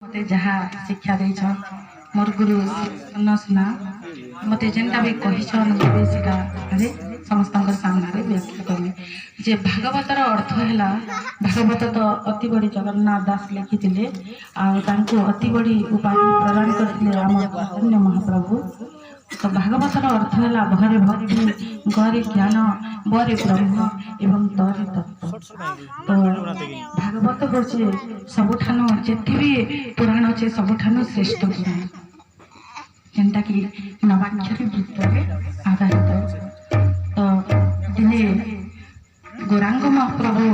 मते जहा शिक्षा देछन मोर गुरु सुना मते जेनटा भी कहिछन मते सेटा अरे समस्तंकर सामने व्याख्या करले जे भागवतर अर्थ हैला भागवत तो अति बड़ी जगन्नाथ दास लिखिथिले आ तांको अति बड़ी उपाधि प्रदान करथिले आम चैतन्य महाप्रभु। तो भागवतर अर्थ है भरे भक्ति गरे ज्ञान बरे ब्रह्म एवं तरे तत्व। तो भागवत हूँ सबुठानु जिते भी पुराण अच्छे सबुठानु श्रेष्ठ पुराण जेनटा कि नवाक्षरी वृत्तरे आधारित। तो दिने गौरांग महाप्रभु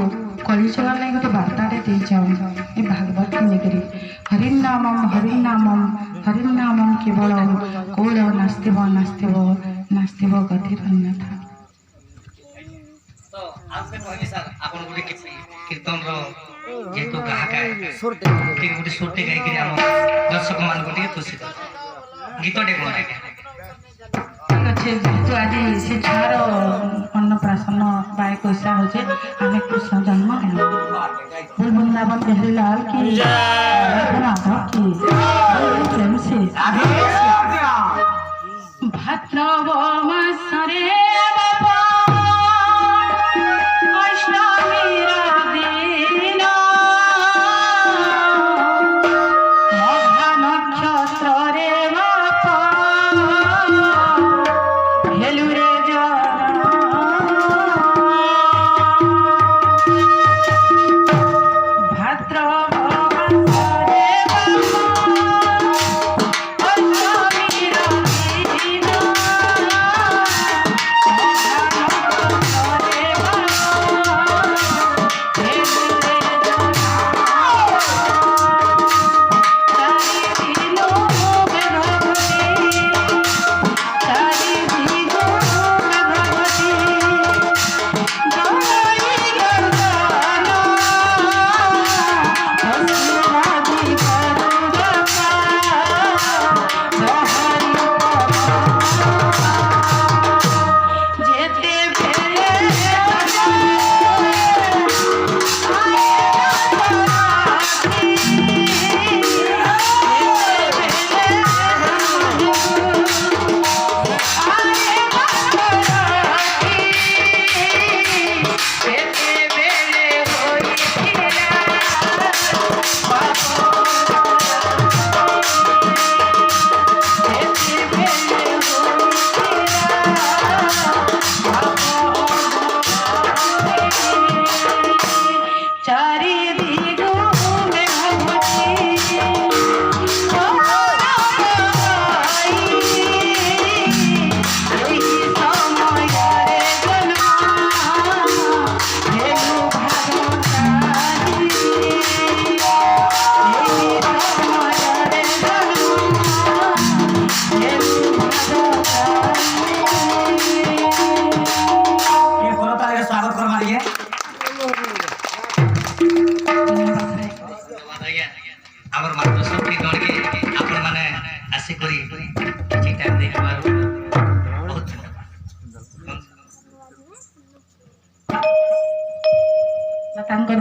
कलिचल नहीं गोटे बार्ताटे दे भागवत लेकर हरिनामम केवलम कौल नास्तिव नास्तिव नास्तिव गतिर अन्यथा। तो आपसे कहबी सर आपन गुटे कीर्तन रो जेतु गाहका ठीक गुटे सुरते गाई के हम दर्शक मान गुटे खुशी गीत डे कोन अच्छे जेतु आज से छार अन्नप्राशन बाय कैसा होचे हमें कृष्ण जन्म है बोल वृंदावन बिहारी लाल की राधा की प्रेम से भाद्रव मासरे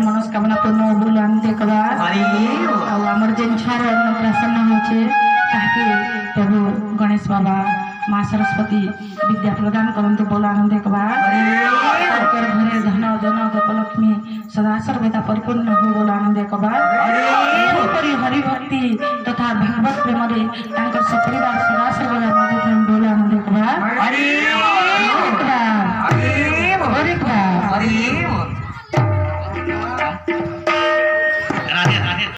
मनोस्कामना पूर्ण भूल आनते आमर जेन छार अन्नप्राशन होचे ताकि प्रभु गणेश बाबा माँ सरस्वती विद्या प्रदान करते बोल आनंद घरे धन जन गोपलक्ष्मी सदा सर्वदा परिपूर्ण हो बोल आनंद हरिभक्ति तथा भागवत प्रेम